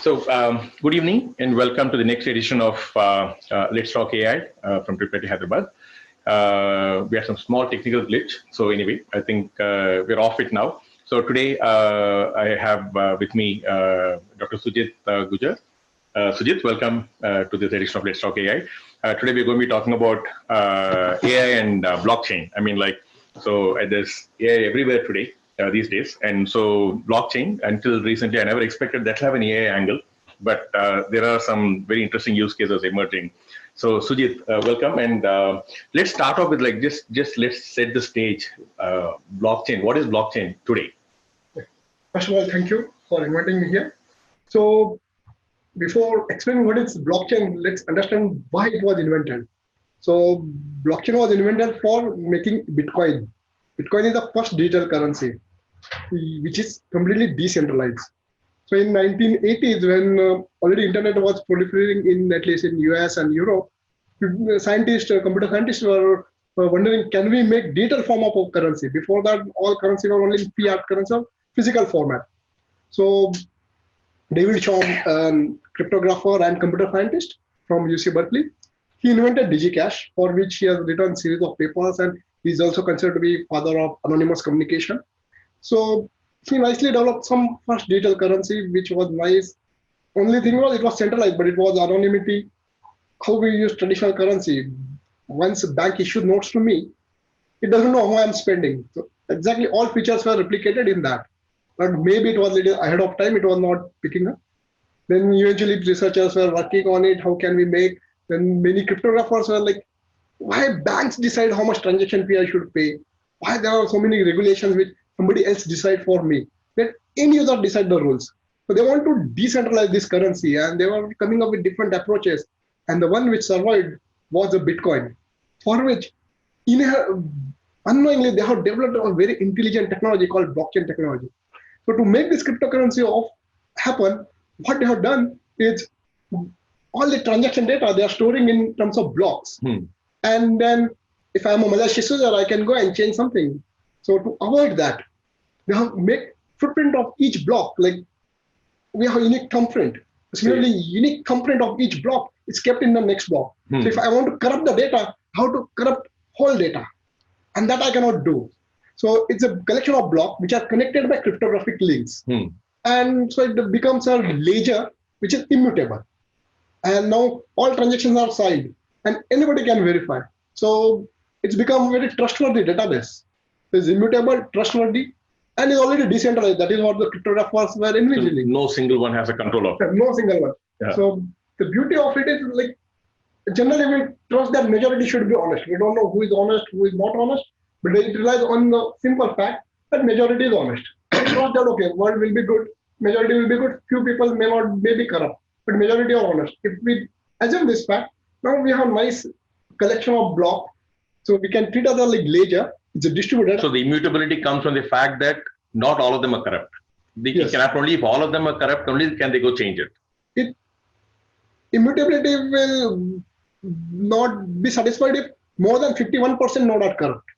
Good evening and welcome to the next edition of Let's Talk AI from Triplet Hyderabad. We had some small technical glitch. So anyway, I think we're off it now. So today I have with me Dr. Sujit Gujar. Sujit, welcome to this edition of Let's Talk AI. Today we're going to be talking about AI and blockchain. There's AI everywhere today. These days. And so blockchain, until recently, I never expected that to have an AI angle, but there are some very interesting use cases emerging. So Sujit, welcome. And let's start off with just let's set the stage. Blockchain, what is blockchain today? First of all, thank you for inviting me here. So before explaining what is blockchain, let's understand why it was invented. So blockchain was invented for making Bitcoin. Bitcoin is the first digital currency, which is completely decentralized. So in 1980s, when already internet was proliferating in at least in US and Europe, computer scientists were wondering, can we make digital form of currency? Before that, all currency were only in fiat currency of physical format. So David Chaum, cryptographer and computer scientist from UC Berkeley, he invented DigiCash, for which he has written a series of papers, and he's also considered to be father of anonymous communication. So he nicely developed some first digital currency, which was nice. Only thing was it was centralized, but it was anonymity. How we use traditional currency. Once a bank issued notes to me, it doesn't know how I'm spending. So exactly all features were replicated in that. But maybe it was a little ahead of time, it was not picking up. Then eventually researchers were working on it. How can we make? Then many cryptographers were like, why banks decide how much transaction fee I should pay? Why there are so many regulations which somebody else decide for me? Let any user decide the rules. So they want to decentralize this currency, and they were coming up with different approaches. And the one which survived was the Bitcoin, for which unknowingly they have developed a very intelligent technology called blockchain technology. So to make this cryptocurrency happen, what they have done is all the transaction data they are storing in terms of blocks. And then if I'm a malicious user, I can go and change something. So to avoid that, they have make footprint of each block. Like we have a unique thumbprint. Similarly, unique thumbprint of each block is kept in the next block. So if I want to corrupt the data, how to corrupt whole data? And that I cannot do. So it's a collection of blocks which are connected by cryptographic links. And so it becomes a ledger which is immutable. And now all transactions are signed and anybody can verify. So it's become a very trustworthy database. It's immutable, trustworthy, and is already decentralized. That is what the cryptographers were envisioning. So no single one has a control of it. No single one. Yeah. So the beauty of it is like, generally we trust that majority should be honest. We don't know who is honest, who is not honest, but it relies on the simple fact that majority is honest. We trust that, okay, world will be good, majority will be good, few people may be corrupt, but majority are honest. If we assume this fact, now we have nice collection of blocks. So we can treat it as like ledger. It's a distributed. So the immutability comes from the fact that not all of them are corrupt. Yes. Only if all of them are corrupt, only can they go change it. Immutability will not be satisfied if more than 51% node are corrupt.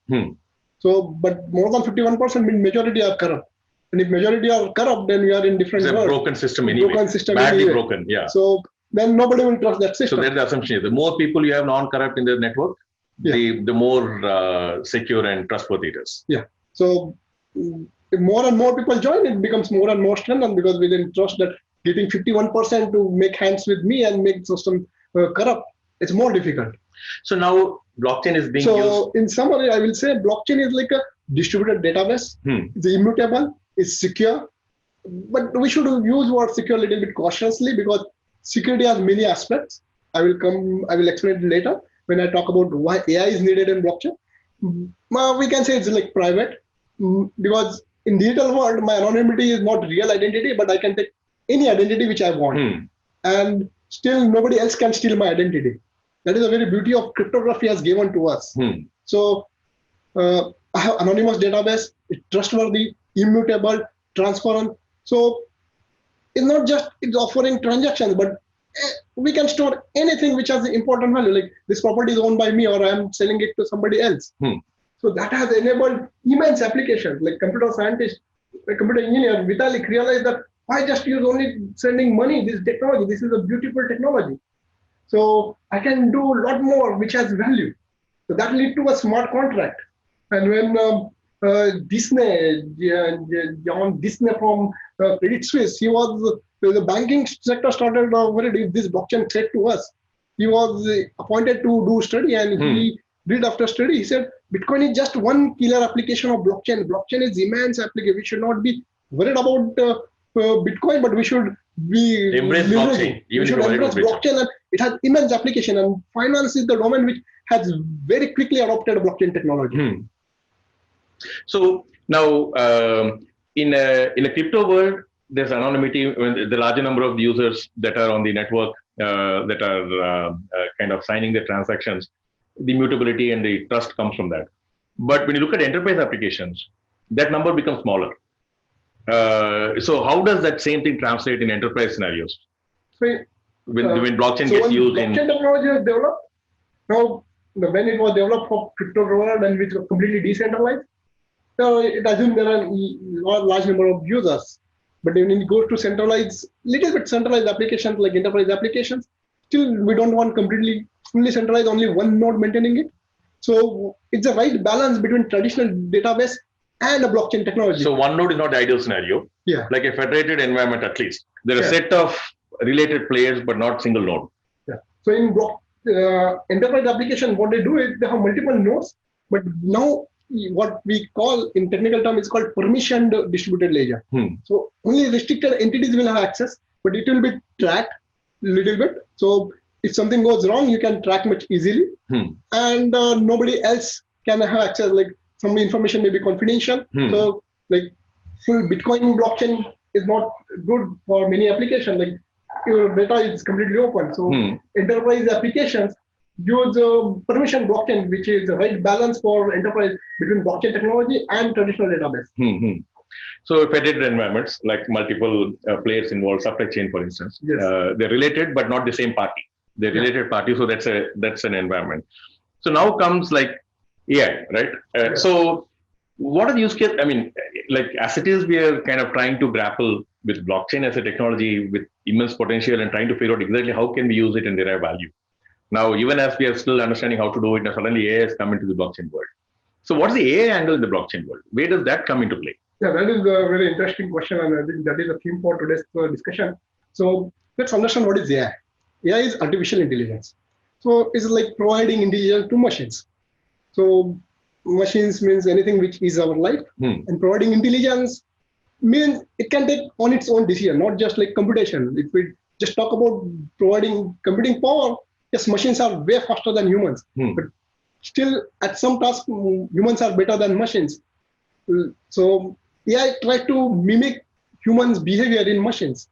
So, but more than 51% means majority are corrupt. And if majority are corrupt, then we are in different world. It's a broken system anyway. Badly broken, yeah. So then nobody will trust that system. So that's the assumption. The more people you have non-corrupt in the network, the more secure and trustworthy it is. Yeah. So if more and more people join, it becomes more and more strengthened because we didn't trust that getting 51% to make hands with me and make system corrupt. It's more difficult. So now blockchain is being used. So in summary, I will say blockchain is like a distributed database. It's immutable, it's secure, but we should use word secure a little bit cautiously because security has many aspects. I will explain it later when I talk about why AI is needed in blockchain. We can say it's like private because in digital world, my anonymity is not real identity, but I can take any identity which I want. And still nobody else can steal my identity. That is the very beauty of cryptography has given to us. So I have anonymous database, it's trustworthy, immutable, transparent. So it's not just it's offering transactions, but we can store anything which has important value, like this property is owned by me or I'm selling it to somebody else. So that has enabled immense applications, like computer scientist, computer engineer, Vitalik realized that Why just use only sending money? This technology, this is a beautiful technology. So I can do a lot more, which has value. So that lead to a smart contract. And when John Disney from Credit Suisse, he was the banking sector started worried if this blockchain threat to us. He was appointed to do study, and he did after study. He said Bitcoin is just one killer application of blockchain. Blockchain is immense application. We should not be worried about Bitcoin, but we should be embrace blockchain. We should embrace blockchain, and it has immense application. And finance is the domain which has very quickly adopted blockchain technology. So now, in a crypto world, there's anonymity. When the larger number of users that are on the network that are kind of signing the transactions, the immutability and the trust comes from that. But when you look at enterprise applications, that number becomes smaller. So how does that same thing translate in enterprise scenarios? So, when blockchain gets used in blockchain technology was developed, now when it was developed for crypto world and which was completely decentralized, so it assumes there are a large number of users. But when it goes to centralized, little bit centralized applications like enterprise applications, still we don't want completely fully centralized, only one node maintaining it. So it's the right balance between traditional database and a blockchain technology. So one node is not the ideal scenario. Yeah. Like a federated environment, at least. There are a set of related players, but not single node. Yeah. So in enterprise application, what they do is they have multiple nodes, but now what we call in technical term is called permissioned distributed ledger. So only restricted entities will have access, but it will be tracked a little bit. So if something goes wrong, you can track much easily, and nobody else can have access. Like some information may be confidential. So like full Bitcoin blockchain is not good for many applications. Like your data is completely open. So enterprise applications use permission blockchain, which is the right balance for enterprise between blockchain technology and traditional database. So federated environments, like multiple players involved, supply chain, for instance, they're related but not the same party. They're related parties, so that's an environment. So now comes like AI, right? So what are the use cases? I mean, like as it is, we are kind of trying to grapple with blockchain as a technology with immense potential and trying to figure out exactly how can we use it and derive value. Now, even as we are still understanding how to do it, now suddenly AI has come into the blockchain world. So what's the AI angle in the blockchain world? Where does that come into play? Yeah, that is a very interesting question, and I think that is a theme for today's discussion. So let's understand what is AI. AI is artificial intelligence. So it's like providing intelligence to machines. So machines means anything which is our life, and providing intelligence means it can take on its own decision, not just like computation. If we just talk about providing computing power, yes, machines are way faster than humans, but still at some tasks, humans are better than machines. So AI tries to mimic humans' behavior in machines.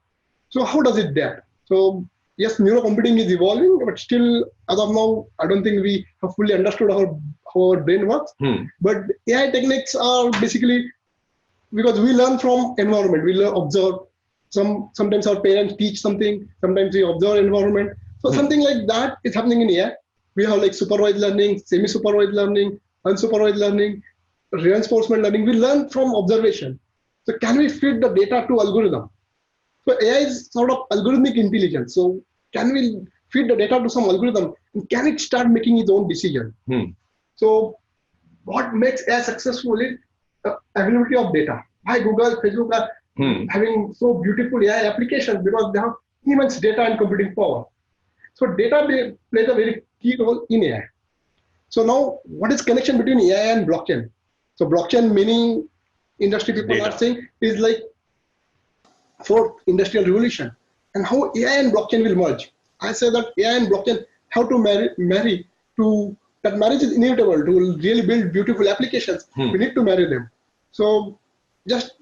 So how does it that? So yes, neurocomputing is evolving, but still, as of now, I don't think we have fully understood how our brain works. But AI techniques are basically, because we learn from environment, we observe. Sometimes our parents teach something, sometimes we observe environment. So something like that is happening in AI. We have like supervised learning, semi-supervised learning, unsupervised learning, reinforcement learning. We learn from observation. So can we feed the data to algorithm? So AI is sort of algorithmic intelligence. So can we feed the data to some algorithm, and can it start making its own decision? So what makes AI successful is availability of data. Why Google, Facebook are having so beautiful AI applications? Because they have immense data and computing power. So data plays a very key role in AI. So now, what is connection between AI and blockchain? So blockchain, many industry people are saying, is like fourth industrial revolution, and how AI and blockchain will merge. I say that AI and blockchain have to marry to, that marriage is inevitable to really build beautiful applications. We need to marry them. So just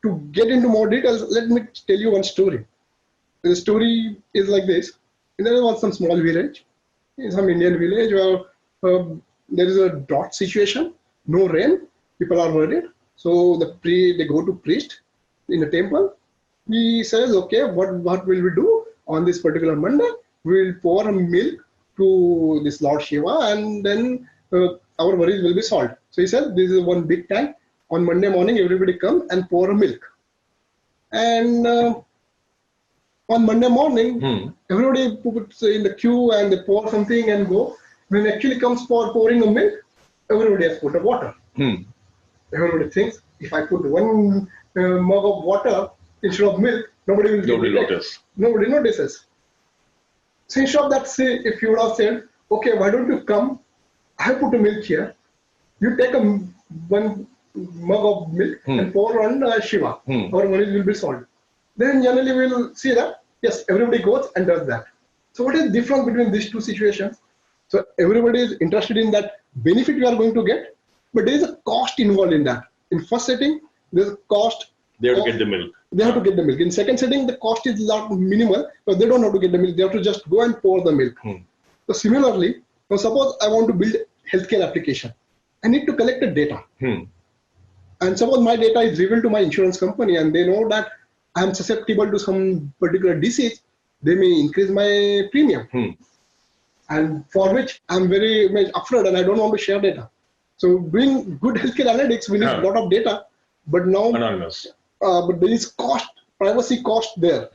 to get into more details, let me tell you one story. The story is like this. There was some small village, some Indian village where there is a drought situation, no rain, people are worried. So they go to priest in the temple. He says, okay, what will we do on this particular Monday? We will pour milk to this Lord Shiva, and then our worries will be solved. So he said, this is one big tank. On Monday morning, everybody come and pour milk. And on Monday morning, everybody puts in the queue and they pour something and go. When it actually comes for pouring a milk, everybody has put a water. Everybody thinks if I put one mug of water instead of milk, nobody notice. Nobody notices. So instead of that, say if you would have said, okay, why don't you come? I have put a milk here. You take one mug of milk and pour on Shiva. Our money will be solved. Then generally we will see that, yes, everybody goes and does that. So what is the difference between these two situations? So everybody is interested in that benefit we are going to get, but there is a cost involved in that. In first setting, there's a cost. They have to get the milk. They have to get the milk. In second setting, the cost is not minimal, but they don't have to get the milk. They have to just go and pour the milk. So similarly, now suppose I want to build healthcare application. I need to collect the data. And suppose my data is revealed to my insurance company and they know that I am susceptible to some particular disease, they may increase my premium. And for which I'm very much afraid and I don't want to share data. So doing good healthcare analytics, we need a lot of data, but now anonymous. But there is cost, privacy cost there.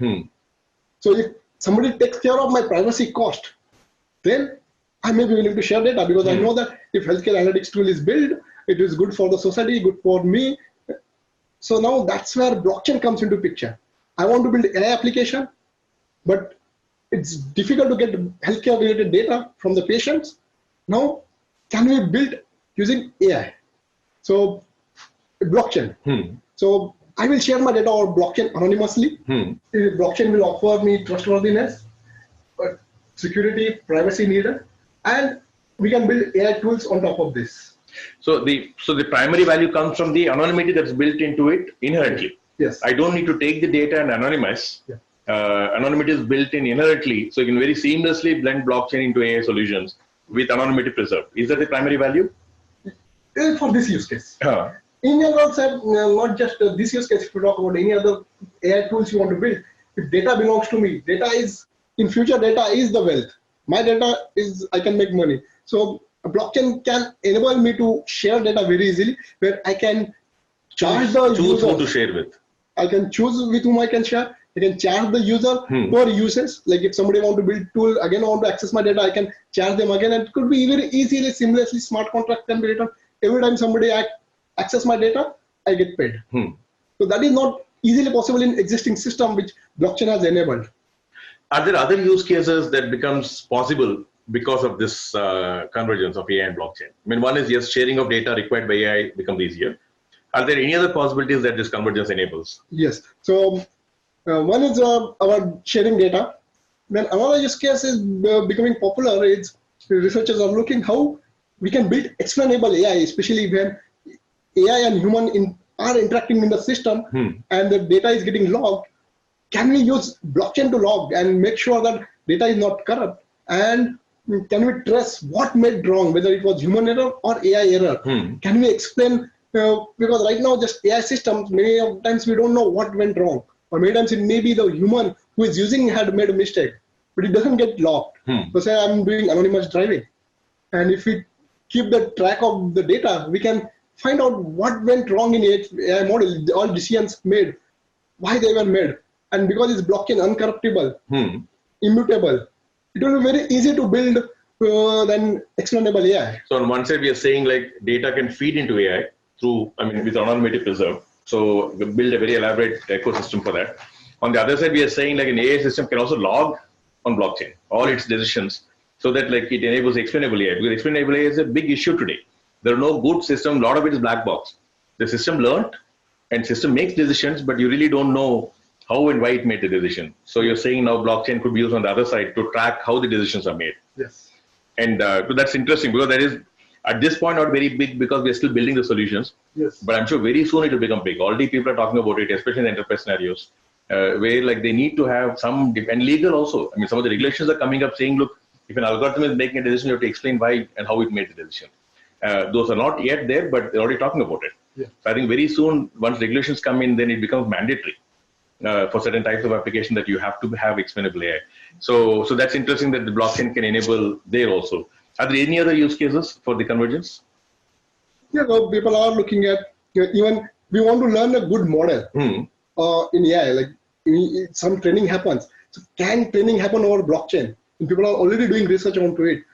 So if somebody takes care of my privacy cost, then I may be willing to share data because I know that if healthcare analytics tool is built, it is good for the society, good for me. So now that's where blockchain comes into picture. I want to build an AI application, but it's difficult to get healthcare related data from the patients. Now, can we build using AI? So blockchain. So I will share my data over blockchain anonymously. Blockchain will offer me trustworthiness, but security, privacy needed, and we can build AI tools on top of this. So the primary value comes from the anonymity that's built into it inherently. Yes. I don't need to take the data and anonymize. Anonymity is built in inherently, so you can very seamlessly blend blockchain into AI solutions with anonymity preserved. Is that the primary value? For this use case. In general, not just this use case, if you talk about any other AI tools you want to build, if data belongs to me, data is, in future, data is the wealth. My data is, I can make money. So a blockchain can enable me to share data very easily, where I can charge the user. Choose who to share with. I can choose with whom I can share. I can charge the user for uses. Like if somebody want to build tool, again I want to access my data, I can charge them again. And it could be very easily, seamlessly, smart contract can be written. Every time somebody access my data, I get paid. So that is not easily possible in existing system which blockchain has enabled. Are there other use cases that becomes possible because of this convergence of AI and blockchain? I mean, one is, yes, sharing of data required by AI becomes easier. Are there any other possibilities that this convergence enables? Yes. So one is our sharing data. Then another use case is becoming popular. Is researchers are looking how we can build explainable AI, especially when AI and human are interacting in the system and the data is getting logged. Can we use blockchain to log and make sure that data is not corrupt? And can we trace what made wrong, whether it was human error or AI error? Can we explain? Because right now, just AI systems, many of times we don't know what went wrong. Or many times it may be the human who is using had made a mistake, but it doesn't get logged. So say I'm doing anonymous driving. And if we keep the track of the data, we can find out what went wrong in AI model, all decisions made, why they were made. And because it's blockchain uncorruptible, immutable, it will be very easy to build then explainable AI. So on one side, we are saying like data can feed into AI through, I mean, with anonymity preserved. So we build a very elaborate ecosystem for that. On the other side, we are saying like an AI system can also log on blockchain all its decisions, so that like it enables explainable AI. Because explainable AI is a big issue today. There are no good system. A lot of it is black box. The system learned and system makes decisions, but you really don't know how and why it made the decision. So you're saying now blockchain could be used on the other side to track how the decisions are made. Yes. And so that's interesting because that is at this point not very big because we're still building the solutions. Yes. But I'm sure very soon it will become big. Already people are talking about it, especially in enterprise scenarios, where like they need to have some, and legal also. I mean, some of the regulations are coming up saying, look, if an algorithm is making a decision, you have to explain why and how it made the decision. Those are not yet there, but they're already talking about it. Yeah. So I think very soon, once regulations come in, then it becomes mandatory for certain types of application that you have to have explainable AI. So that's interesting that the blockchain can enable there also. Are there any other use cases for the convergence? Yeah, so people are looking at, even we want to learn a good model. in AI, like some training happens. So can training happen over blockchain? And people are already doing research onto it.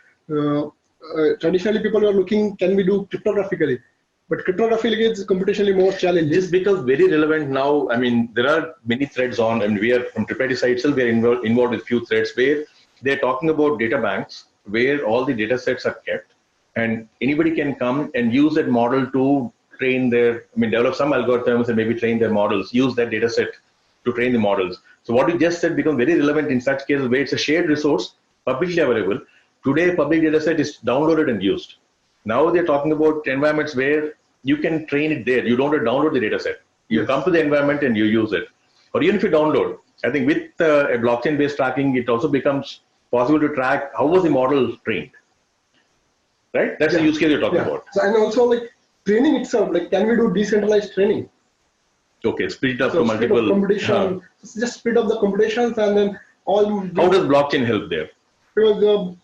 Traditionally, people are looking, can we do cryptographically? But cryptography is computationally more challenging. This becomes very relevant now. I mean, there are many threads on, and we are from Tripartite side itself, we are involved with few threads where they're talking about data banks where all the data sets are kept, and anybody can come and use that model to train their, I mean, develop some algorithms and maybe train their models, use that data set to train the models. So what you just said becomes very relevant in such cases where it's a shared resource, publicly available. Today, public data set is downloaded and used. Now they're talking about environments where you can train it there. You don't have to download the data set. You come to the environment and you use it. Or even if you download, I think with a blockchain-based tracking, it also becomes possible to track how was the model trained. Right? That's the use case you're talking about. So, and also like training itself, like can we do decentralized training? Okay, split it up to multiple. Computation, just split up the computations and then all. How does blockchain help there? Because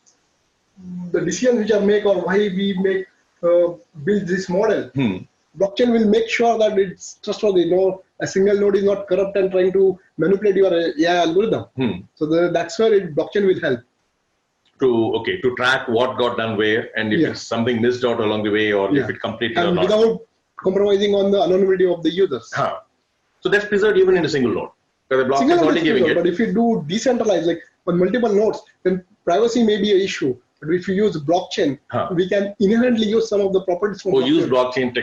the decisions which are made or why we make build this model, blockchain will make sure that it's trustworthy. No, a single node is not corrupt and trying to manipulate your AI algorithm. So that's where blockchain will help. To track what got done where, and if it's something missed out along the way, or if it completed and or not. Without compromising on the anonymity of the users. So that's preserved even in a single node. Because the blockchain is only giving it. But if you do decentralized, like on multiple nodes, then privacy may be an issue. But if you use blockchain, we can inherently use some of the properties from blockchain. Use blockchain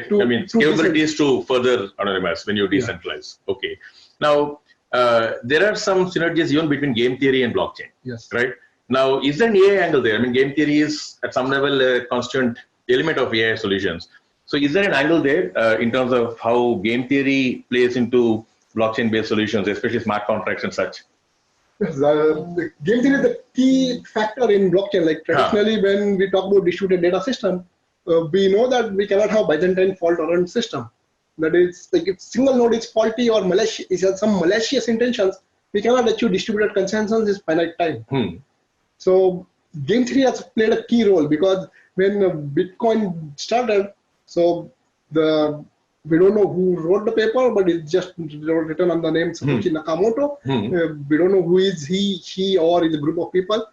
capabilities to further anonymize when you decentralize. Okay. Now, there are some synergies even between game theory and blockchain. Right? Now, is there an AI angle there? I mean, game theory is at some level a constant element of AI solutions. So is there an angle there in terms of how game theory plays into blockchain-based solutions, especially smart contracts and such? The game theory is the key factor in blockchain. Like traditionally, when we talk about distributed data system, we know that we cannot have Byzantine fault-tolerant system. That is, like if single node is faulty or malicious, is some malicious intentions, we cannot achieve distributed consensus in finite time. So game theory has played a key role because when Bitcoin started, so we don't know who wrote the paper, but it's just written on the name Satoshi Nakamoto. We don't know who is he or is a group of people.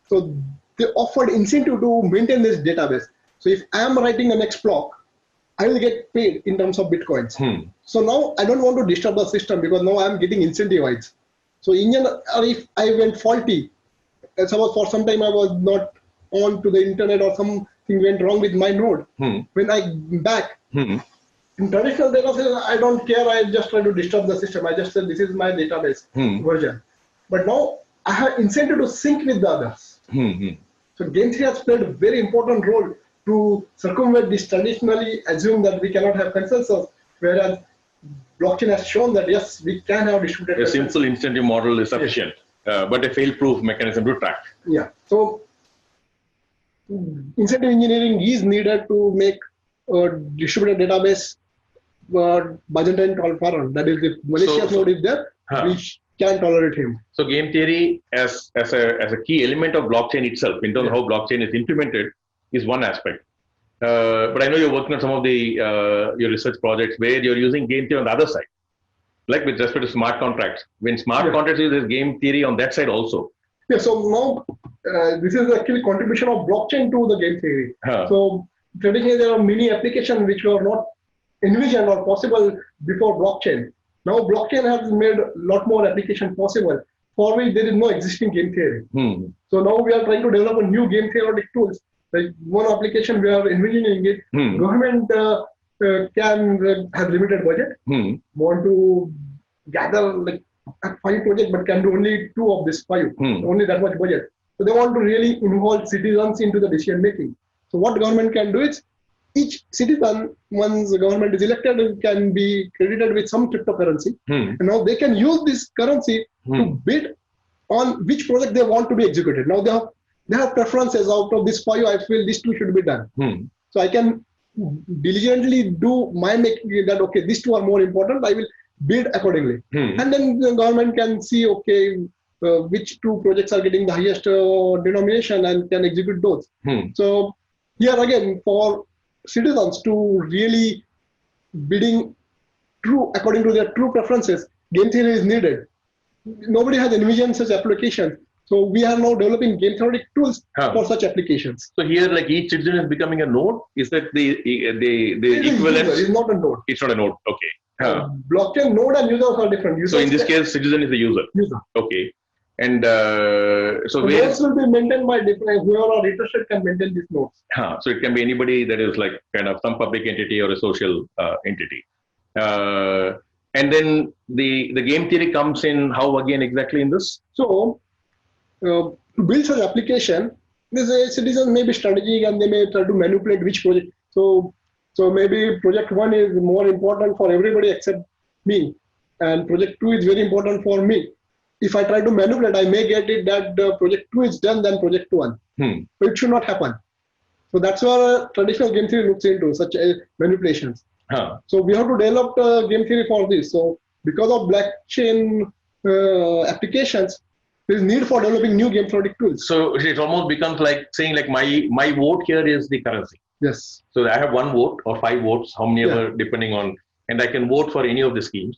So they offered incentive to maintain this database. So if I am writing a next block, I will get paid in terms of Bitcoins. So now I don't want to disturb the system because now I'm getting incentivized. So if I went faulty, suppose for some time I was not on to the internet or something went wrong with my node. When I back, in traditional data, I don't care. I just try to disturb the system. I just said this is my database version. But now I have incentive to sync with the others. So game theory has played a very important role to circumvent this traditionally assume that we cannot have consensus, whereas blockchain has shown that yes, we can have distributed. A simple incentive model is sufficient, but a fail-proof mechanism to track. So incentive engineering is needed to make a distributed database Byzantine tolerant. That is, if malicious node is there, we can tolerate him. So game theory as a key element of blockchain itself, in terms of how blockchain is implemented, is one aspect. But I know you're working on some of the your research projects where you're using game theory on the other side, like with respect to smart contracts. When smart contracts use game theory on that side also. So now this is actually contribution of blockchain to the game theory. So traditionally there are many applications which were not envisioned or possible before blockchain. Now blockchain has made a lot more application possible for which there is no existing game theory. So now we are trying to develop a new game theoretic tools. Like one application we are envisioning it. Government can have limited budget. Want to gather like 5 projects, but can do only 2 of this 5. Only that much budget. So they want to really involve citizens into the decision making. So what government can do is each citizen, once the government is elected, can be credited with some cryptocurrency. And now they can use this currency to bid on which project they want to be executed. Now they have preferences. Out of this 5, I feel these 2 should be done. So I can diligently do my making that, okay, these 2 are more important, I will bid accordingly. And then the government can see, okay, which 2 projects are getting the highest denomination and can execute those. So here again, for citizens to really bidding according to their true preferences, game theory is needed. Nobody has envisioned such applications. So we are now developing game theoretic tools for such applications. So here, like each citizen is becoming a node. Is that the equivalent? It's not a node. It's not a node. Okay. Blockchain node and users are different. So in this case, citizen is the user. Okay. And so nodes will be maintained by different, whoever are interested can maintain these nodes. So it can be anybody that is like kind of some public entity or a social entity. And then the game theory comes in how again exactly in this? So to build such application, this citizen may be strategic and they may try to manipulate which project. So maybe project 1 is more important for everybody except me, and project 2 is very important for me. If I try to manipulate, I may get it that project 2 is done than project 1. So it should not happen. So that's where traditional game theory looks into such manipulations. So we have to develop game theory for this. So because of blockchain applications, there is need for developing new game theoretic tools. So it almost becomes like saying like my vote here is the currency. Yes. So I have 1 vote or 5 votes, how many ever depending on, and I can vote for any of the schemes.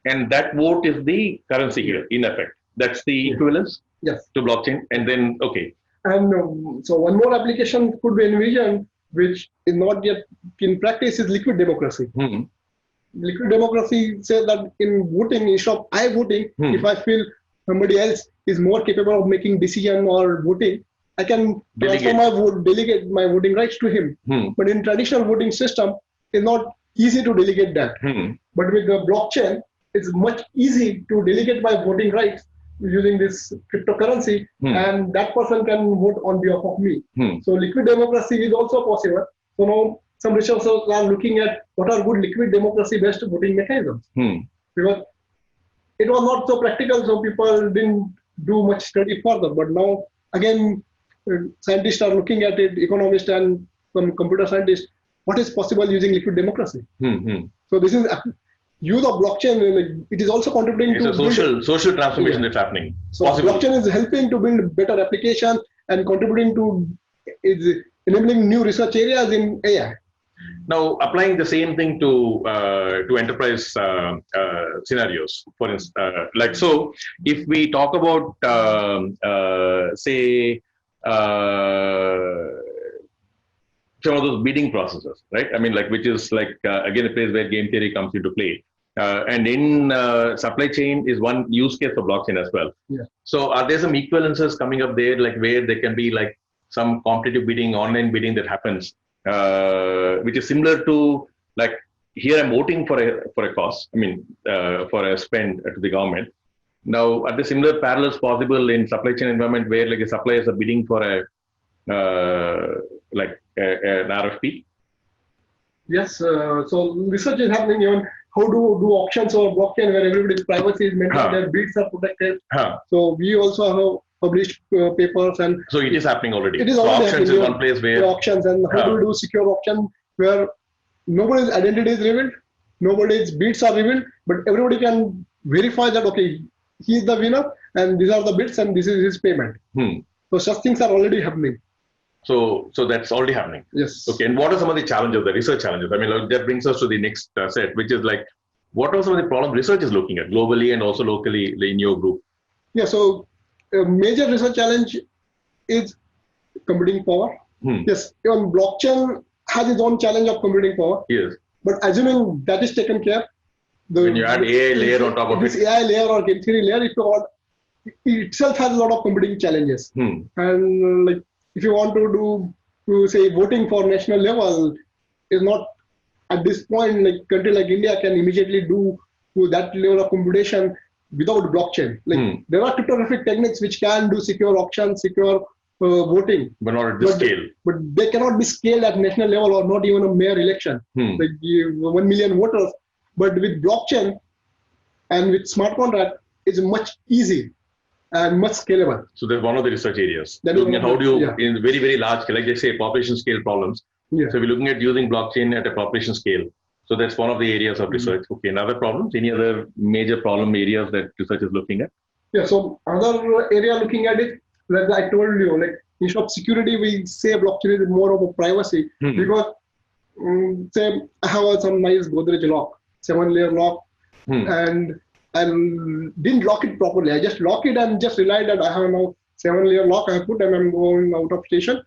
And that vote is the currency here in effect. That's the equivalence to blockchain. And then, okay. And so one more application could be envisioned, which is not yet in practice, is liquid democracy. Liquid democracy says that in voting, instead of I voting, if I feel somebody else is more capable of making decision or voting, I can transfer my vote, delegate my voting rights to him. But in traditional voting system, it's not easy to delegate that. But with the blockchain, it's much easy to delegate my voting rights using this cryptocurrency, and that person can vote on behalf of me. So liquid democracy is also possible. So now some researchers are looking at what are good liquid democracy based voting mechanisms. Because it was not so practical, so people didn't do much study further. But now again, scientists are looking at it, economists and some computer scientists, what is possible using liquid democracy. So this is use of blockchain, it is also contributing to social transformation that's happening. So blockchain is helping to build better applications and contributing to enabling new research areas in AI. Now, applying the same thing to enterprise scenarios, for instance, like so, if we talk about say some of those bidding processes, right? I mean, like which is like again a place where game theory comes into play, and in supply chain is one use case for blockchain as well. So, are there some equivalences coming up there, like where there can be like some competitive bidding, online bidding that happens, which is similar to like here I'm voting for a cause. I mean, for a spend to the government. Now, are there similar parallels possible in supply chain environment where like the suppliers are bidding for a like an RFP? Yes, so research is happening even how to do auctions or blockchain where everybody's privacy is maintained, their bids are protected. So we also have published papers, and so it is happening already. It is so already auctions happening. Is one place where auctions, and how to do secure auction where nobody's identity is revealed, nobody's bids are revealed, but everybody can verify that okay, he is the winner and these are the bids and this is his payment. So such things are already happening. So that's already happening. Yes. Okay. And what are some of the challenges, the research challenges? I mean, that brings us to the next set, which is like, what are some of the problems research is looking at globally and also locally in your group? Yeah. So a major research challenge is computing power. Yes. Even blockchain has its own challenge of computing power. Yes. But assuming that is taken care, when you add AI layer on top of this AI layer or game theory layer, it itself has a lot of computing challenges. And like if you want to do say voting for national level, is not at this point like country like India can immediately do that level of computation without blockchain. Like there are cryptographic techniques which can do secure auction, secure voting, but not at this scale. But they cannot be scaled at national level or not even a mayor election. Like 1 million voters. But with blockchain and with smart contract, it's much easy and much scalable. So that's one of the research areas. Looking at how do you, in very, very large scale, like they say, population scale problems. So we're looking at using blockchain at a population scale. So that's one of the areas of research. Okay, another problems? Any other major problem areas that research is looking at? Yeah, so another area looking at it, like I told you, like instead of security, we say blockchain is more of a privacy. Because say I have some nice Godrej lock, 7-layer lock, and I didn't lock it properly. I just lock it and just relied that I have now 7-layer lock I put and I'm going out of station.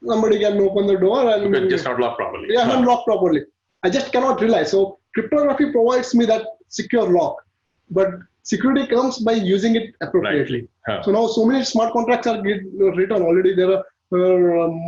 Somebody can open the door and because just not locked properly. Yeah, not locked properly. I just cannot rely. So cryptography provides me that secure lock, but security comes by using it appropriately. So now so many smart contracts are written already. There are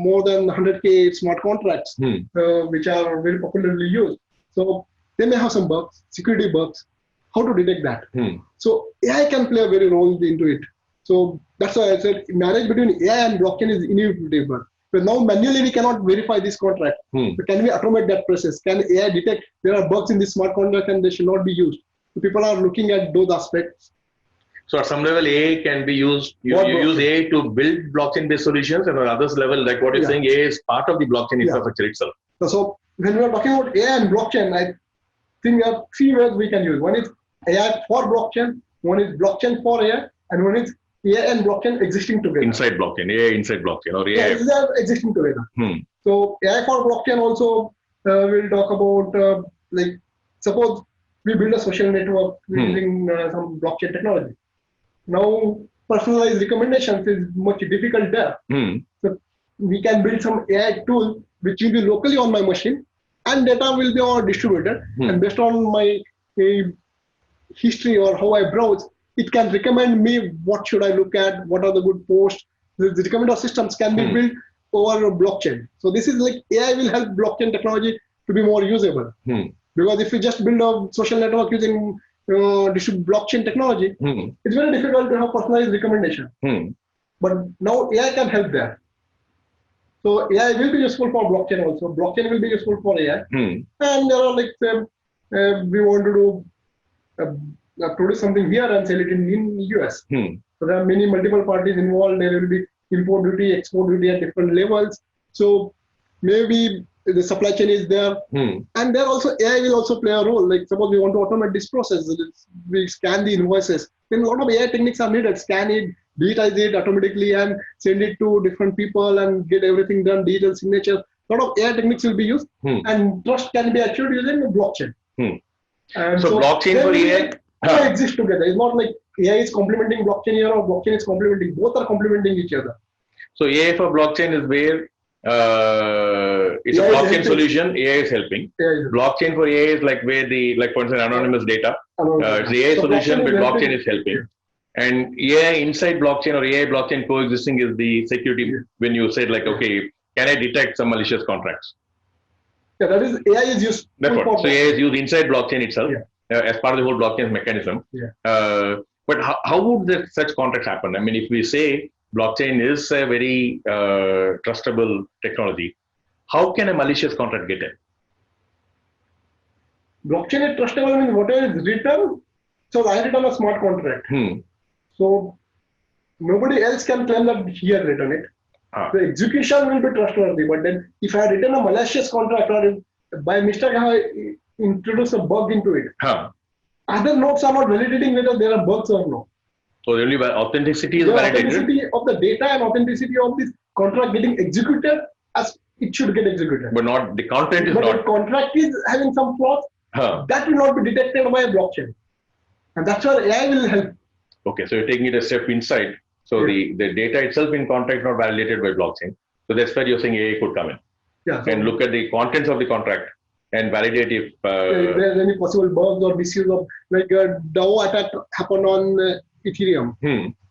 more than 100K smart contracts which are very popularly used. So they may have some bugs, security bugs. How to detect that? So AI can play a very role into it. So that's why I said marriage between AI and blockchain is inevitable. But now manually we cannot verify this contract. So can we automate that process? Can AI detect there are bugs in this smart contract and they should not be used? So people are looking at those aspects. So at some level, AI can be used. You use AI to build blockchain-based solutions, and on others level, like what you're saying, AI is part of the blockchain infrastructure itself. So when we are talking about AI and blockchain, I think there are 3 ways we can use. One is AI for blockchain, one is blockchain for AI, and one is AI and blockchain existing together. Inside blockchain, AI inside blockchain, or AI. Yeah, they are existing together. So AI for blockchain also we'll talk about like suppose we build a social network using some blockchain technology. Now personalized recommendations is much difficult there. So we can build some AI tool which will be locally on my machine and data will be all distributed. And based on my history or how I browse, it can recommend me what should I look at, what are the good posts. The recommender systems can be built over blockchain. So this is like AI will help blockchain technology to be more usable. Because if you just build a social network using blockchain technology, it's very difficult to have personalized recommendation. But now AI can help there. So AI will be useful for blockchain also. Blockchain will be useful for AI. And there are like we want to do produce something here and sell it in US. So there are many multiple parties involved. There will be import duty, export duty at different levels. So maybe the supply chain is there. And there also AI will also play a role. Like suppose we want to automate this process, we scan the invoices. Then a lot of AI techniques are needed. Scan it, digitize it automatically and send it to different people and get everything done, digital signature. A lot of AI techniques will be used and trust can be achieved using the blockchain. And so blockchain for AI coexist together. It's not like AI is complementing blockchain here or blockchain is complementing. Both are complementing each other. So AI for blockchain is where it's AI a blockchain solution. AI is helping. Blockchain for AI is like where the for instance anonymous data. It's the AI solution, but blockchain is helping. And AI inside blockchain or AI blockchain coexisting is the security. When you said like, okay, can I detect some malicious contracts? Yeah, that is AI is used. That's what. So AI is used inside blockchain itself as part of the whole blockchain mechanism. But how would such contracts happen? I mean, if we say blockchain is a very trustable technology, how can a malicious contract get in? Blockchain is trustable means whatever is written. So I written a smart contract. So nobody else can claim that he has written it. The execution will be trustworthy, but then if I have written a malicious contract or if by mistake I introduce a bug into it, other nodes are not validating whether there are bugs or no. So the only authenticity is validated. Authenticity of the data and authenticity of this contract getting executed as it should get executed. But not the content is but not. But the contract is having some flaws, that will not be detected by a blockchain. And that's where AI will help. Okay, so you're taking it a step inside. So the data itself in contract not validated by blockchain. So that's where you're saying AI could come in. And look at the contents of the contract and validate if there's any possible bugs or misuse of like a DAO attack happened on Ethereum.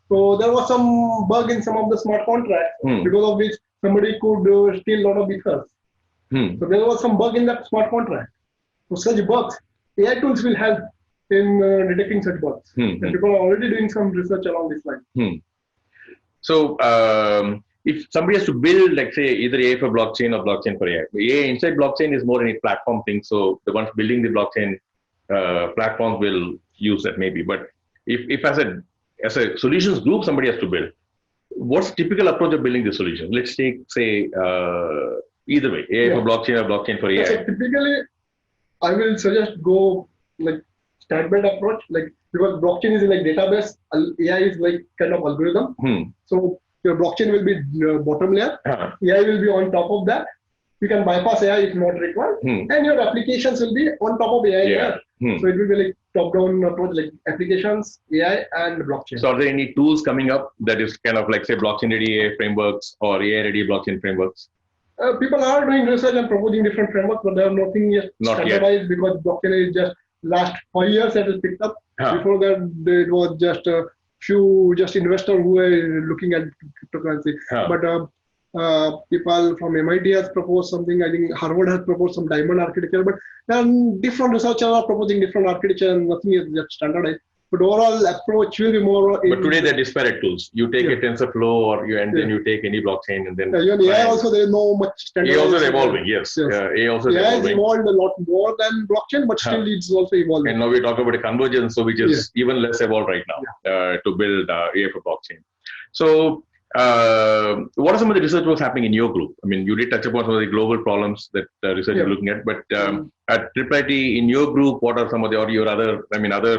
So there was some bug in some of the smart contracts because of which somebody could steal a lot of Ethers. So there was some bug in that smart contract. So such bugs, AI tools will help in detecting such bugs. And people are already doing some research along this line. So if somebody has to build, like say, either AI for blockchain or blockchain for AI, AI inside blockchain is more in a platform thing. So the ones building the blockchain platforms will use that maybe. But if as a solutions group somebody has to build, what's the typical approach of building the solution? Let's take say either way, AI for blockchain or blockchain for AI. So typically, I will suggest go like standard approach, like because blockchain is like database, AI is like kind of algorithm. So your blockchain will be bottom layer, AI will be on top of that, you can bypass AI if not required, and your applications will be on top of AI there. So it will be like top-down approach, like applications, AI, and blockchain. So are there any tools coming up that is kind of like, say, blockchain-ready AI frameworks or AI-ready blockchain frameworks? People are doing research and proposing different frameworks, but there are nothing yet standardized because blockchain is just last 5 years that is picked up. Before that, it was just a few investors who were looking at cryptocurrency. But people from MIT has proposed something. I think Harvard has proposed some diamond architecture. But then different researchers are proposing different architecture, and nothing is yet standardized. But overall approach will be more. But today they're disparate tools. You take a TensorFlow, then you take any blockchain, and then even AI also there is no much standardized. AI also is evolving. Yes. AI also is evolving. AI has evolved a lot more than blockchain, but still it's also evolving. And now we talk about a convergence, so which is even less evolved right now to build AI for blockchain. So, what are some of the research was happening in your group? I mean, you did touch upon some of the global problems that research is looking at, but at IIIT, in your group, what are some of the, or your other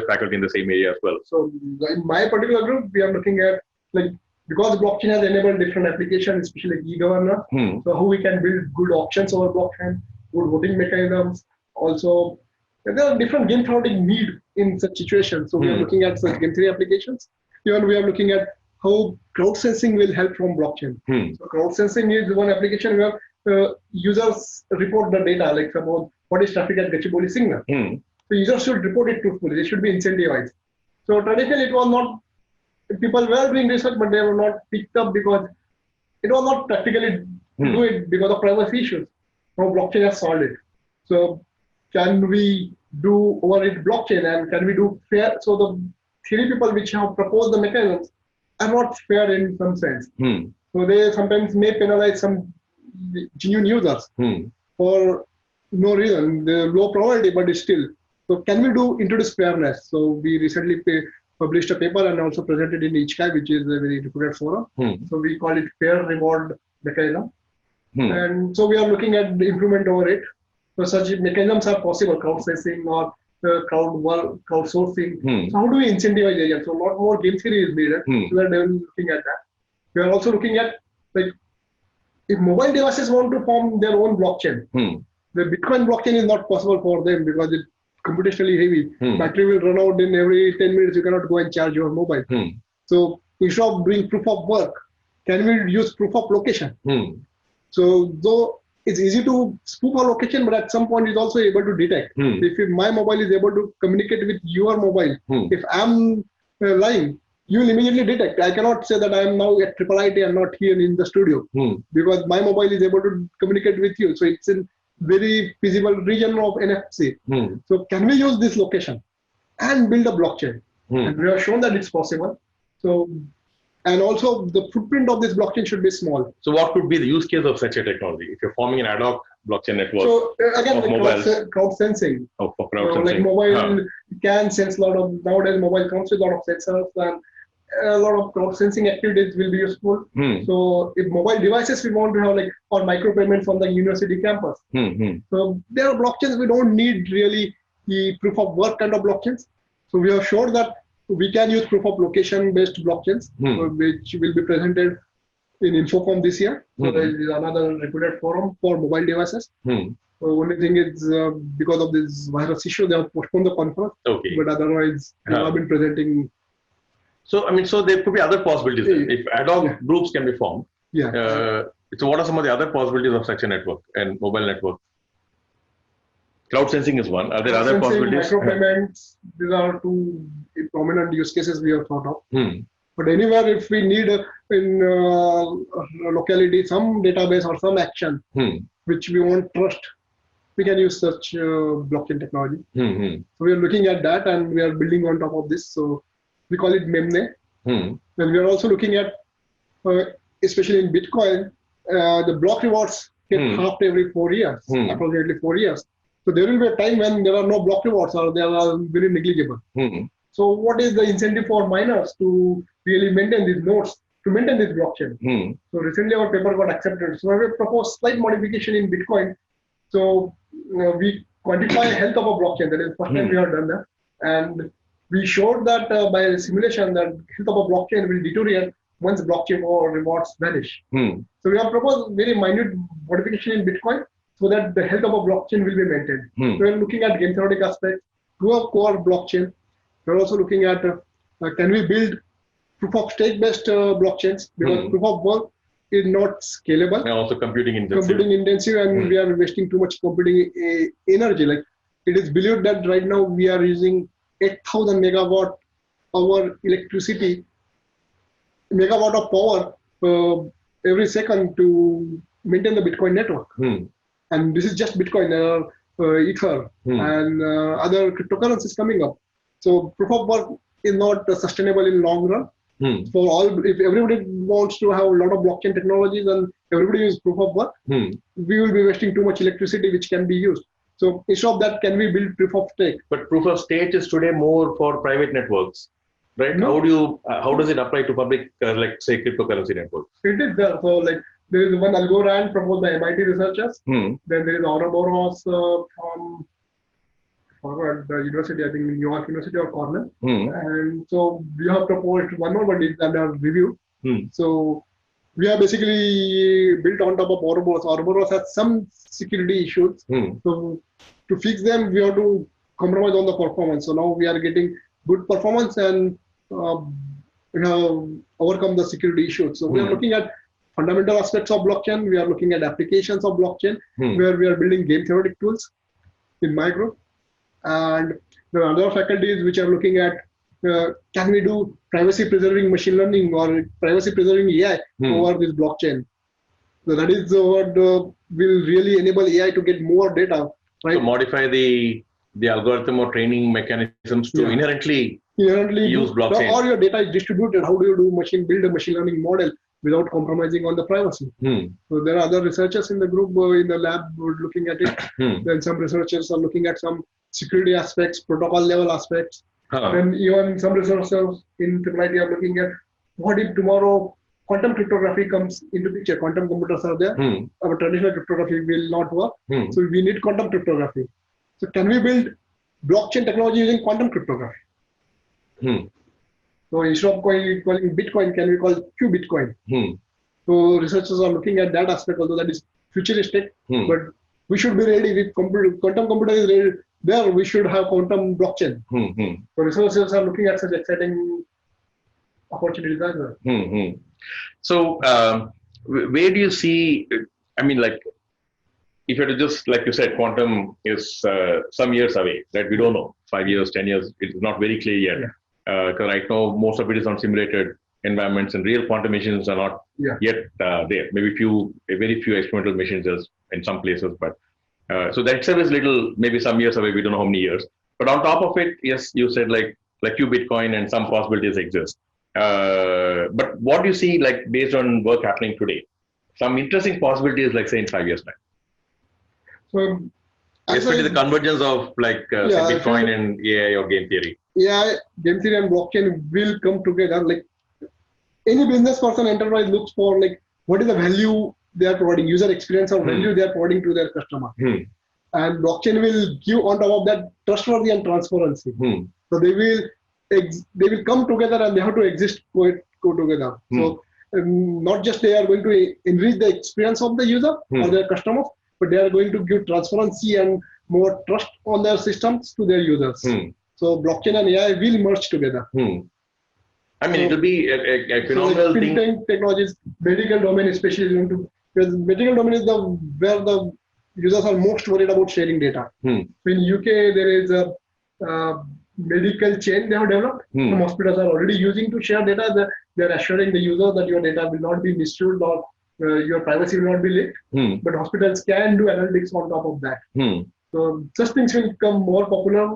faculty in the same area as well? So, in my particular group, we are looking at, like, because blockchain has enabled different applications, especially like e-governance, so how we can build good options over blockchain, good voting mechanisms. Also, there are different game theoretic need in such situations. So, we are looking at such game theory applications. Even we are looking at how crowd sensing will help from blockchain. So crowd sensing is one application where users report the data, like about what is traffic at Gachibowli signal. So users should report it truthfully. They should be incentivized. So traditionally it was not, people were doing research, but they were not picked up because it was not practically do it because of privacy issues. Now blockchain has solved it. So can we do over it blockchain, and can we do fair? So the theory people which have proposed the mechanisms are not fair in some sense. So they sometimes may penalize some genuine users for no reason. They're low probability, but it's still. So can we introduce fairness? So we recently published a paper and also presented in ICHCAI, which is a very reputed forum. So we call it fair reward mechanism. And so we are looking at the improvement over it. So such mechanisms are possible, crowdsourcing or crowdsourcing. So how do we incentivize agents? So a lot more game theory is needed. So we are looking at that. We are also looking at, like, if mobile devices want to form their own blockchain, the Bitcoin blockchain is not possible for them because it's computationally heavy. Battery will run out in every 10 minutes. You cannot go and charge your mobile. So instead of doing proof of work, can we use proof of location? So though it's easy to spoof a location, but at some point it's also able to detect. If my mobile is able to communicate with your mobile, if I'm lying, you will immediately detect. I cannot say that I am now at IIIT and not here in the studio because my mobile is able to communicate with you. So it's in very feasible region of NFC. So can we use this location and build a blockchain? And we have shown that it's possible. So, and also the footprint of this blockchain should be small. So what could be the use case of such a technology if you're forming an ad hoc blockchain network? So again, the crowd sensing. For crowd sensing. Like mobile can sense a lot of, nowadays mobile comes with a lot of sensors, and a lot of crowd sensing activities will be useful. So if mobile devices we want to have, like, or micro payments on the university campus. So there are blockchains we don't need really the proof of work kind of blockchains. So we are sure that we can use proof of location based blockchains, which will be presented in Infocom this year. So there is another reputed forum for mobile devices. The only thing is because of this virus issue, they have postponed the conference. But otherwise, they have been presenting. So I mean, so there could be other possibilities. If ad hoc groups can be formed. So what are some of the other possibilities of such a network and mobile network? Cloud sensing is one. Are there other possibilities? Micropayments, these are two prominent use cases we have thought of. But anywhere, if we need in a locality some database or some action which we want trust, we can use such blockchain technology. So we are looking at that and we are building on top of this. So we call it MEMNE. And we are also looking at, especially in Bitcoin, the block rewards get halved every 4 years, approximately 4 years. So there will be a time when there are no block rewards or they are very negligible. So what is the incentive for miners to really maintain these nodes, to maintain this blockchain? So recently our paper got accepted. So we proposed slight modification in Bitcoin. So we quantify health of a blockchain. That is the first time we have done that. And we showed that by simulation that health of a blockchain will deteriorate once blockchain or rewards vanish. Hmm. So we have proposed very minute modification in Bitcoin so that the health of a blockchain will be maintained. So we're looking at game theoretic aspects to a core blockchain. We're also looking at can we build proof of stake based blockchains, because proof of work is not scalable. And also computing intensive, and we are wasting too much computing energy. Like it is believed that right now we are using 8,000 megawatt hour electricity, megawatt of power every second to maintain the Bitcoin network. And this is just Bitcoin, Ether, and other cryptocurrencies coming up. So proof of work is not sustainable in long run. For all, if everybody wants to have a lot of blockchain technologies and everybody uses proof of work, we will be wasting too much electricity which can be used. So instead of that, can we build proof of stake? But proof of stake is today more for private networks, right? No. How does it apply to public, like say cryptocurrency networks? It is there. So like there is one algorand proposed by MIT researchers. Then there is Ouroboros from the university, I think New York University or Cornell. And so we have proposed one more, but it's under review. So we are basically built on top of Ouroboros. Ouroboros has some security issues. So to fix them, we have to compromise on the performance. So now we are getting good performance and overcome the security issues. So we are looking at fundamental aspects of blockchain. We are looking at applications of blockchain, where we are building game theoretic tools in my group. And there are other faculties which are looking at can we do privacy preserving machine learning or privacy preserving AI over this blockchain. So that is what will really enable AI to get more data. Right? So modify the algorithm or training mechanisms to inherently use blockchain. Or your data is distributed. How do you build a machine learning model without compromising on the privacy? So there are other researchers in the group in the lab looking at it. Then some researchers are looking at some security aspects, protocol level aspects. And even some researchers in IIIT are looking at what if tomorrow quantum cryptography comes into picture. Quantum computers are there. Our traditional cryptography will not work. So we need quantum cryptography. So can we build blockchain technology using quantum cryptography? So instead of calling Bitcoin, can we call it Q-Bitcoin? So researchers are looking at that aspect, although that is futuristic. But we should be ready with quantum computer is ready. There we should have quantum blockchain. So researchers are looking at such exciting opportunities as well. So where do you see, I mean, like, if you had to just, like you said, quantum is some years away, right? We don't know, 5 years, 10 years, it's not very clear yet. Because right now, most of it is on simulated environments and real quantum machines are not yet there. Maybe very few experimental machines in some places, but so that itself is maybe some years away, we don't know how many years. But on top of it, yes, you said like Q-Bitcoin and some possibilities exist. But what do you see, like, based on work happening today? Some interesting possibilities, like say in 5 years time. So, especially the convergence of like Bitcoin and AI or game theory. AI, game theory, and blockchain will come together. Like any business person, enterprise looks for like what is the value they are providing, user experience or value they are providing to their customer. And blockchain will give on top of that trustworthy and transparency. So they will come together and they have to go together. So not just they are going to enrich the experience of the user or their customers, but they are going to give transparency and more trust on their systems to their users. So blockchain and AI will merge together. I mean, it will be a phenomenal thing. Fintech technologies, medical domain especially, because medical domain is where the users are most worried about sharing data. In UK, there is a medical chain they have developed. Some hospitals are already using to share data. They're assuring the user that your data will not be misused or your privacy will not be leaked. But hospitals can do analytics on top of that. So such things will become more popular.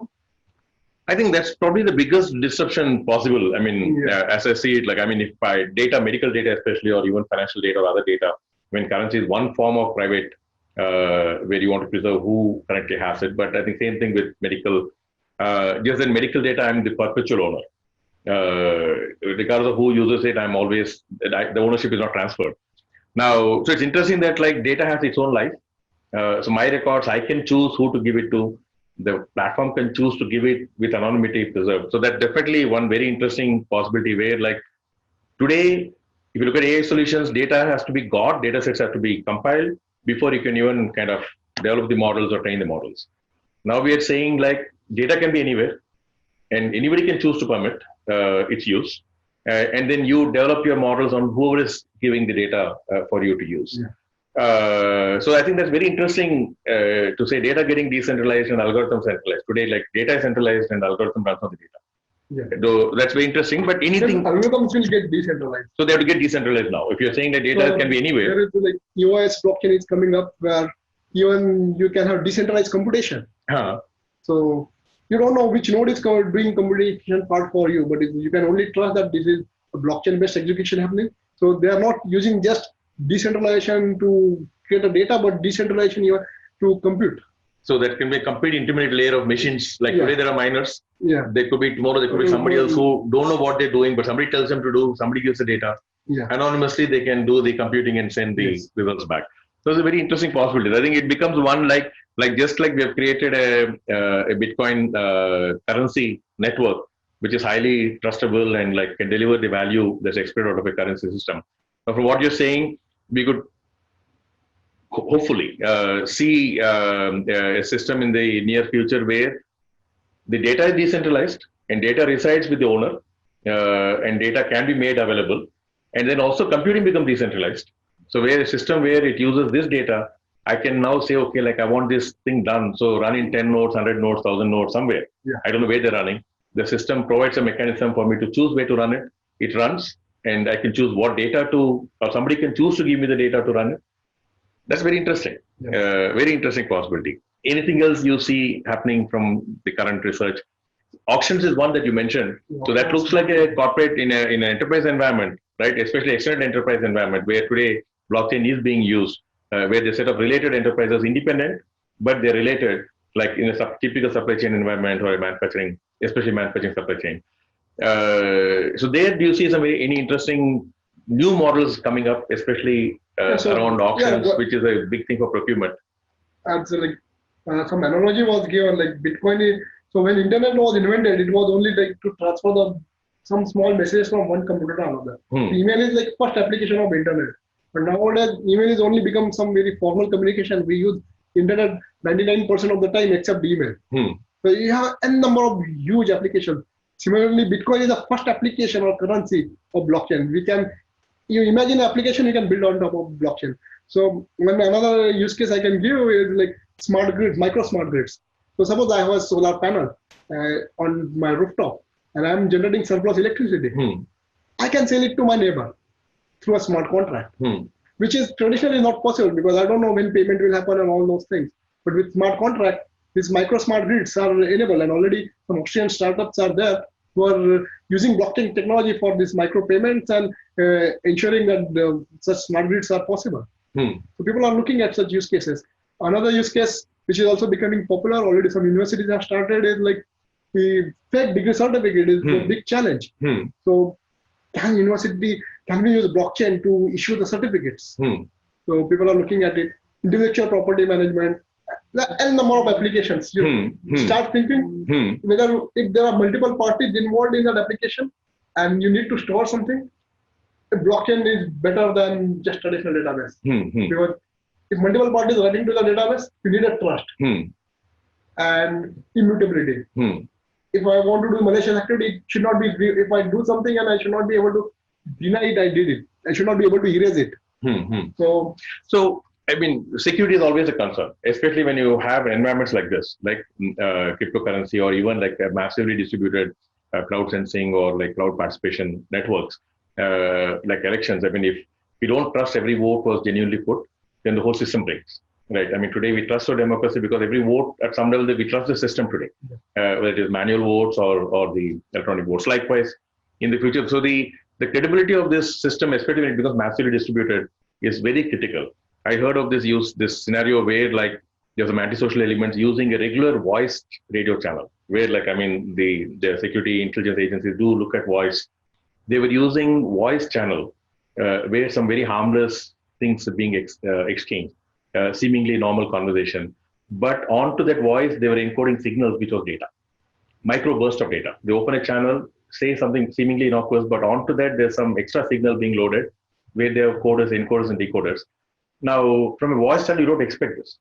I think that's probably the biggest disruption possible. I mean, as I see it, like, I mean, if by medical data especially, or even financial data or other data, when currency is one form of private, where you want to preserve who currently has it. But I think same thing with medical. Just in medical data, I'm the perpetual owner. Regardless of who uses it, I'm always, the ownership is not transferred. Now, so it's interesting that like data has its own life. So my records, I can choose who to give it to. The platform can choose to give it with anonymity preserved. So that's definitely one very interesting possibility where like today, If you look at AI solutions, data has to be got, data sets have to be compiled before you can even kind of develop the models or train the models. Now we are saying like data can be anywhere and anybody can choose to permit its use. And then you develop your models on whoever is giving the data for you to use. Yeah. So I think that's very interesting to say data getting decentralized and algorithm centralized. Today, like data is centralized and algorithm transfer the data. Yeah. Though that's very interesting, but anything. Algorithms will get decentralized. So they have to get decentralized now. If you're saying that data can be anywhere. There is like EOS blockchain is coming up where even you can have decentralized computation. So you don't know which node is doing computation part for you, but you can only trust that this is a blockchain-based execution happening. So they are not using just decentralization to create a data, but decentralization here to compute. So that can be a complete intermediate layer of machines. Like today there are miners. Yeah. There could be tomorrow, there could be somebody else who don't know what they're doing, but somebody tells them to do, somebody gives the data. Yeah. Anonymously, they can do the computing and send the results back. So it's a very interesting possibility. I think it becomes one like just like we have created a Bitcoin currency network, which is highly trustable and like can deliver the value that's expected out of a currency system. But from what you're saying, we could hopefully see a system in the near future where the data is decentralized and data resides with the owner and data can be made available. And then also computing becomes decentralized. So where a system where it uses this data, I can now say, okay, like I want this thing done. So run in 10 nodes, 100 nodes, 1,000 nodes somewhere. Yeah. I don't know where they're running. The system provides a mechanism for me to choose where to run it. It runs and I can choose what data to, or somebody can choose to give me the data to run it. That's very interesting. Very interesting possibility. Anything else you see happening from the current research? Auctions is one that you mentioned. So that looks like a corporate in an enterprise environment, right? Especially extended enterprise environment where today blockchain is being used, where they set up related enterprises independent, but they're related like in a typical supply chain environment or a manufacturing, especially manufacturing supply chain. So there, do you see any interesting new models coming up, especially around auctions, which is a big thing for procurement? Absolutely. Some analogy was given, like Bitcoin is, so when internet was invented, it was only like to transfer some small messages from one computer to another. Email is like first application of internet. But nowadays, email is only become some very formal communication. We use internet 99% of the time except email. So you have n number of huge applications. Similarly, Bitcoin is the first application or currency of blockchain. You imagine an application you can build on top of blockchain. So when another use case I can give is like smart grids, micro smart grids. So suppose I have a solar panel on my rooftop and I'm generating surplus electricity. I can sell it to my neighbor through a smart contract, which is traditionally not possible because I don't know when payment will happen and all those things. But with smart contract, these micro smart grids are enabled, and already some Austrian startups are there who are using blockchain technology for these micro payments and ensuring that such smart grids are possible. So people are looking at such use cases. Another use case, which is also becoming popular, already some universities have started, is like the fake degree certificate is a big challenge. So can we use blockchain to issue the certificates? So people are looking at it. Intellectual property management, n number of applications. You start thinking whether if there are multiple parties involved in that application and you need to store something, blockchain is better than just traditional database. Because if multiple parties are writing to the database, you need a trust and immutability. If I want to do malicious activity, it should not be, if I do something and I should not be able to deny it, I did it. I should not be able to erase it. So I mean, security is always a concern, especially when you have environments like this, like cryptocurrency or even like a massively distributed cloud sensing or like cloud participation networks, like elections. I mean, if we don't trust every vote was genuinely put, then the whole system breaks, right? I mean, today we trust our democracy because every vote at some level we trust the system today, whether it is manual votes or the electronic votes. Likewise, in the future, so the credibility of this system, especially when it becomes massively distributed, is very critical. I heard of this scenario where like there's some antisocial elements using a regular voice radio channel, where like, I mean, the security intelligence agencies do look at voice. They were using voice channel where some very harmless things are being exchanged, seemingly normal conversation. But onto that voice, they were encoding signals, which was data, micro burst of data. They open a channel, say something seemingly innocuous, but onto that, there's some extra signal being loaded, where they have coders, encoders, and decoders. Now, from a voice channel, you don't expect this.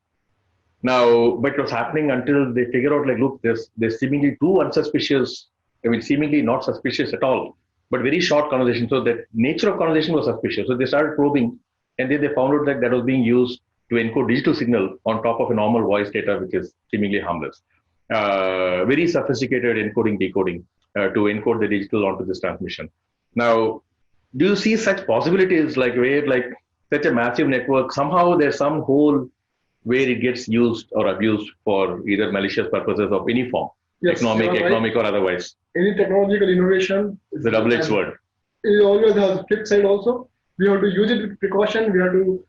Now, but it was happening until they figure out, like, look, there's seemingly two unsuspicious, I mean, seemingly not suspicious at all, but very short conversation. So that nature of conversation was suspicious. So they started probing, and then they found out that that was being used to encode digital signal on top of a normal voice data, which is seemingly harmless. Very sophisticated encoding, decoding to encode the digital onto this transmission. Now, do you see such possibilities, like where, like, such a massive network, somehow there's some hole where it gets used or abused for either malicious purposes of any form, Yes, economic or otherwise? Any technological innovation is a double-edged word. It always has a flip side also. We have to use it with precaution. We have to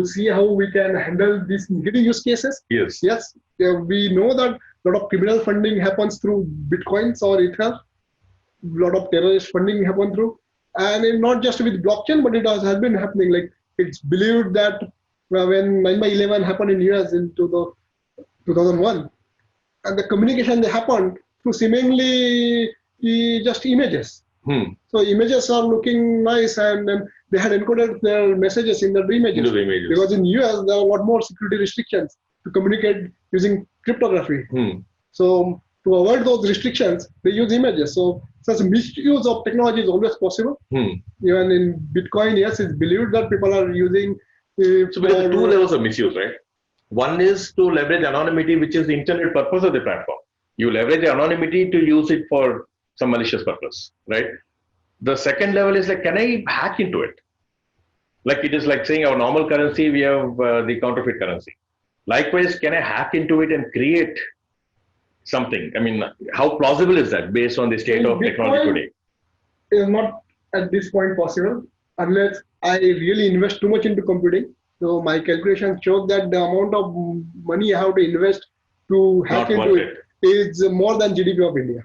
see how we can handle these negative use cases. Yes. Yes. We know that a lot of criminal funding happens through Bitcoins or Ether. A lot of terrorist funding happen through. And not just with blockchain, but it has been happening. Like, it's believed that when 9/11 happened in US in 2001, and the communication that happened through seemingly just images. So images are looking nice, and then they had encoded their messages in the images. Because in US there are a lot more security restrictions to communicate using cryptography. So to avoid those restrictions, they use images. So such misuse of technology is always possible. Even in Bitcoin, yes, it's believed that people are using. So there are two levels of misuse, right? One is to leverage anonymity, which is the intended purpose of the platform. You leverage anonymity to use it for some malicious purpose, right? The second level is like, can I hack into it? Like, it is like saying our normal currency, we have the counterfeit currency. Likewise, can I hack into it and create something? I mean, how plausible is that based on the state of technology today? It is not at this point possible unless I really invest too much into computing. So my calculations show that the amount of money I have to invest to hack into it is more than GDP of India.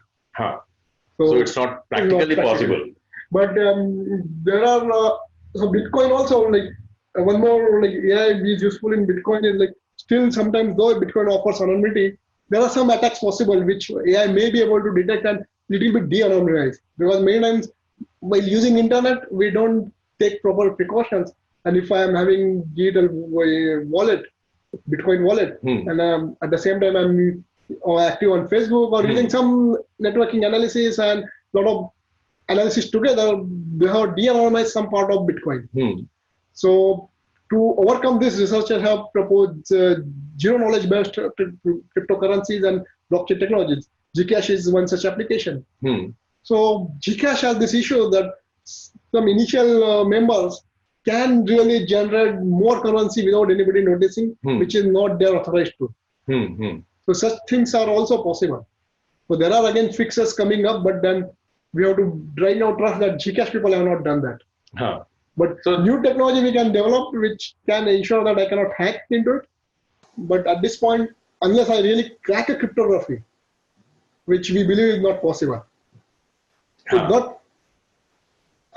So it's not practically possible. But there are so Bitcoin also, like, one more, like, AI is useful in Bitcoin is, like, still sometimes though Bitcoin offers anonymity, there are some attacks possible which AI may be able to detect and little bit de-anonymize, because many times while using internet we don't take proper precautions. And if I am having digital wallet, Bitcoin wallet, and at the same time I'm active on Facebook or using some networking analysis and a lot of analysis together, they have de-anonymized some part of Bitcoin. So to overcome this, researchers have proposed zero knowledge based cryptocurrencies and blockchain technologies. Gcash is one such application. So Gcash has this issue that some initial members can really generate more currency without anybody noticing, which is not their authorized to. So such things are also possible. So there are again fixes coming up, but then we have to right now trust that Gcash people have not done that. But so new technology we can develop which can ensure that I cannot hack into it. But at this point, unless I really crack a cryptography, which we believe is not possible, it's not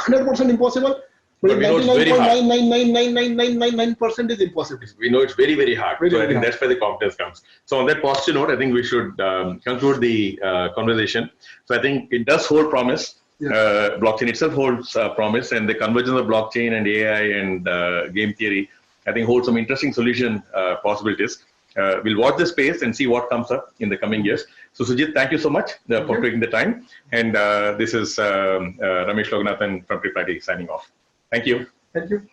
100% impossible. But 99.9999999% is impossible. We know it's very, very hard. So I think that's where the competence comes. So on that positive note, I think we should conclude the conversation. So I think it does hold promise. Blockchain itself holds promise, and the convergence of blockchain and AI and game theory, I think, holds some interesting solution possibilities. We'll watch the space and see what comes up in the coming years. So Sujit, thank you so much for taking the time. And this is Ramesh Loganathan from Tripartite signing off. Thank you. Thank you.